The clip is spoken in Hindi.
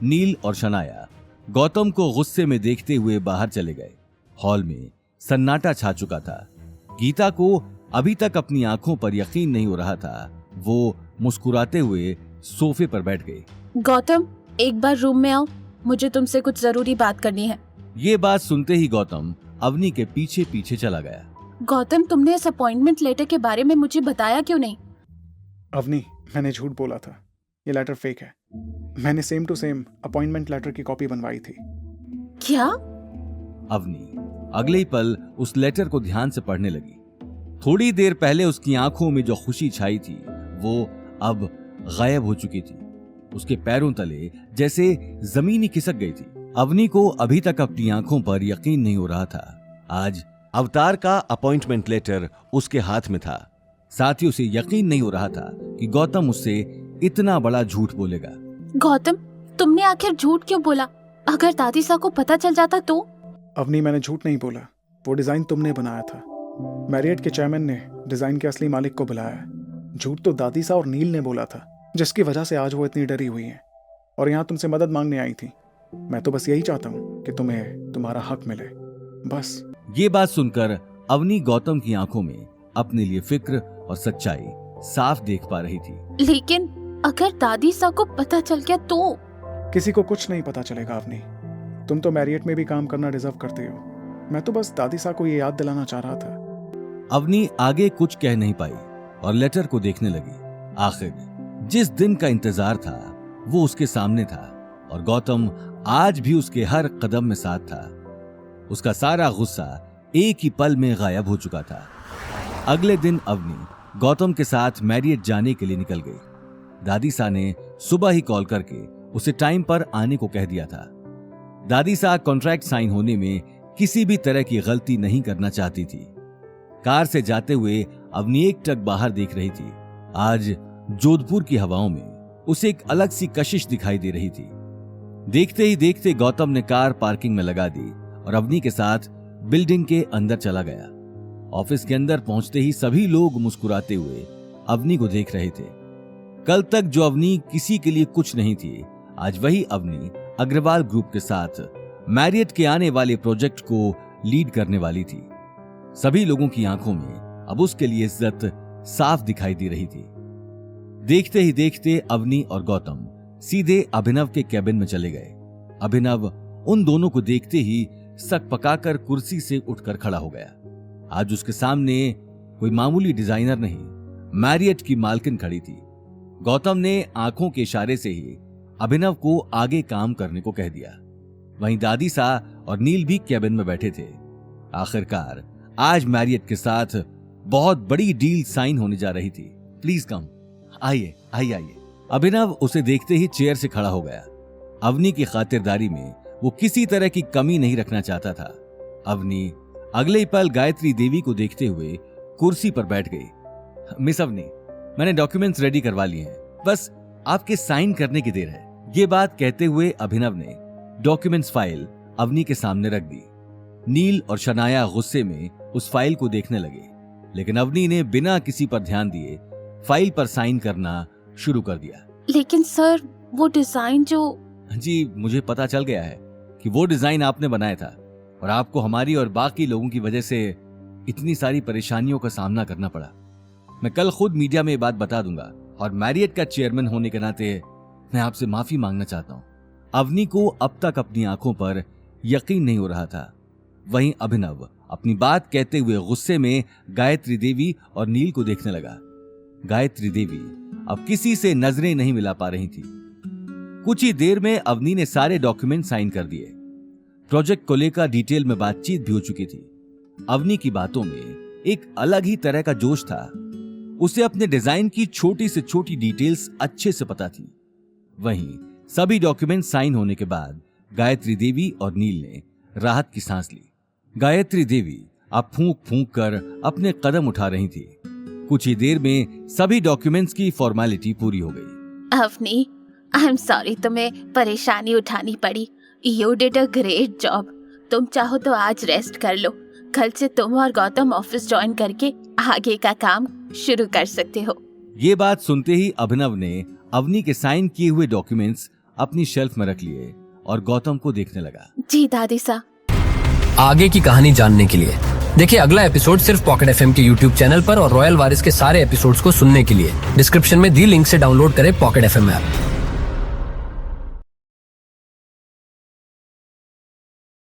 नील और शनाया गौतम को गुस्से में देखते हुए बाहर चले गए। हॉल में सन्नाटा छा चुका था। गीता को अभी तक अपनी आंखों पर यकीन नहीं हो रहा था। वो मुस्कुराते हुए सोफे पर बैठ गई। गौतम, एक बार रूम में आओ, मुझे तुमसे कुछ जरूरी बात करनी है। ये बात सुनते ही गौतम अवनी के पीछे पीछे चला गया। गौतम, तुमने इस अपॉइंटमेंट लेटर के बारे में मुझे बताया क्यों नहीं? अवनी, मैंने झूठ बोला था। ये लेटर फेक है। मैंने same to same appointment letter की कॉपी बनवाई थी। क्या? अवनी अगले ही पल उस लेटर को ध्यान से पढ़ने लगी। थोड़ी देर पहले उसकी आंखों में जो खुशी छाई थी वो अब गायब हो चुकी थी। उसके पैरों तले जैसे जमीन ही खिसक गई थी। अवनी को अभी तक अपनी आंखों पर यकीन नहीं हो रहा था। आज अवतार का अपॉइंटमेंट लेटर उसके हाथ में था। साथ ही उसे यकीन नहीं हो रहा था कि गौतम उससे इतना बड़ा झूठ बोलेगा। गौतम, तुमने आखिर झूठ क्यों बोला? अगर दादीसा को पता चल जाता तो? अवनी, मैंने झूठ नहीं बोला। वो डिजाइन तुमने बनाया था। मैरियट के चेयरमैन ने डिजाइन के असली मालिक को बुलाया है। झूठ तो दादीसा और नील ने बोला था, जिसकी वजह से आज वो इतनी डरी हुई है और यहाँ तुमसे मदद मांगने आई थी। मैं तो बस यही चाहता हूँ कि तुम्हें तुम्हारा हक मिले, बस। ये बात सुनकर अवनी गौतम की आंखों में अपने लिए फिक्र और सच्चाई साफ देख पा रही थी। लेकिन अगर दादीसा को पता चल गया तो? किसी को कुछ नहीं पता चलेगा अवनी। तुम तो मैरियट में भी काम करना डिजर्व करते हो। मैं तो बस दादीसा को ये याद दिलाना चाह रहा था। अवनी आगे कुछ कह नहीं पाई और लेटर को देखने लगी। आखिर जिस दिन का इंतजार था वो उसके सामने था और गौतम आज भी उसके हर कदम में साथ था। उसका सारा गुस्सा एक ही पल में गायब हो चुका था। अगले दिन अवनी गौतम के साथ मैरियट जाने के लिए निकल गई। दादीसा ने सुबह ही कॉल करके उसे टाइम पर आने को कह दिया था। दादीसा कॉन्ट्रैक्ट साइन होने में किसी भी तरह की गलती नहीं करना चाहती थी। कार से जाते हुए अवनी एक टक बाहर देख रही थी। आज जोधपुर की हवाओं में उसे एक अलग सी कशिश दिखाई दे रही थी। देखते ही देखते गौतम ने कार पार्किंग में लगा दी और अवनी के साथ बिल्डिंग के अंदर चला गया। ऑफिस के अंदर पहुंचते ही सभी लोग मुस्कुराते हुए अवनी को देख रहे थे। कल तक जो अवनी किसी के लिए कुछ नहीं थी, आज वही अवनी अग्रवाल ग्रुप के साथ मैरियट के आने वाले प्रोजेक्ट को लीड करने वाली थी। सभी लोगों की आंखों में अब उसके लिए इज्जत साफ दिखाई दे रही थी। देखते ही देखते अवनी और गौतम सीधे अभिनव के कैबिन में चले गए। अभिनव उन दोनों को देखते ही सकपकाकर कुर्सी से उठकर खड़ा हो गया। आज उसके सामने कोई मामूली डिजाइनर नहीं, मैरियट की मालकिन खड़ी थी। गौतम ने आंखों के इशारे से ही अभिनव को आगे काम करने को कह दिया। वहीं दादीसा और नील भी कैबिन में बैठे थे। आखिरकार आज मैरियट के साथ बहुत बड़ी डील साइन होने जा रही थी। प्लीज कम, आइए आइए आइए। अभिनव उसे देखते ही चेयर से खड़ा हो गया। अवनी की खातिरदारी में वो किसी तरह की कमी नहीं रखना चाहता था। अवनी अगले ही पल गायत्री देवी को देखते हुए कुर्सी पर बैठ गई। मिस अवनी, मैंने डॉक्यूमेंट्स रेडी करवा लिए हैं, बस आपके साइन करने की देर है। ये बात कहते हुए अभिनव ने डॉक्यूमेंट्स फाइल अवनी के सामने रख दी। नील और शनाया गुस्से में उस फाइल को देखने लगे, लेकिन अवनी ने बिना किसी पर ध्यान दिए फाइल पर साइन करना शुरू कर दिया। लेकिन सर, वो डिजाइन जो... जी, मुझे पता चल गया है कि वो डिजाइन आपने बनाया था और आपको हमारी और बाकी लोगों की वजह से इतनी सारी परेशानियों का सामना करना पड़ा। मैं कल खुद मीडिया में ये बात बता दूंगा और मैरियट का चेयरमैन होने के नाते मैं आपसे माफी मांगना चाहता हूँ। अवनी को अब तक अपनी आंखों पर यकीन नहीं हो रहा था। वहीं अभिनव अपनी बात कहते हुए गुस्से में गायत्री देवी और नील को देखने लगा। गायत्री देवी अब किसी से नजरें नहीं मिला पा रही थी। कुछ ही देर में अवनी ने सारे डॉक्यूमेंट साइन कर दिए। प्रोजेक्ट को लेकर डिटेल में बातचीत भी हो चुकी थी। अवनी की बातों में एक अलग ही तरह का जोश था। उसे अपने डिजाइन की छोटी से छोटी डिटेल्स अच्छे से पता थी। वहीं सभी डॉक्यूमेंट साइन होने के बाद गायत्री देवी और नील ने राहत की सांस ली। गायत्री देवी अब फूंक फूंक कर अपने कदम उठा रही थी। कुछ ही देर में सभी डॉक्यूमेंट्स की फॉर्मेलिटी पूरी हो गई। अवनी, आई एम सॉरी तुम्हें परेशानी उठानी पड़ी। You did a great job. तुम चाहो तो आज रेस्ट कर लो। कल से तुम और गौतम ऑफिस ज्वाइन करके आगे का काम शुरू कर सकते हो। ये बात सुनते ही अभिनव ने अवनी के साइन किए हुए डॉक्यूमेंट्स अपनी शेल्फ में रख लिए और गौतम को देखने लगा। जी दादी सा। आगे की कहानी जानने के लिए देखिए अगला एपिसोड सिर्फ पॉकेट एफएम के यूट्यूब चैनल पर और रॉयल वारिस के सारे एपिसोड्स को सुनने के लिए डिस्क्रिप्शन में दी लिंक से डाउनलोड करें पॉकेट एफएम ऐप।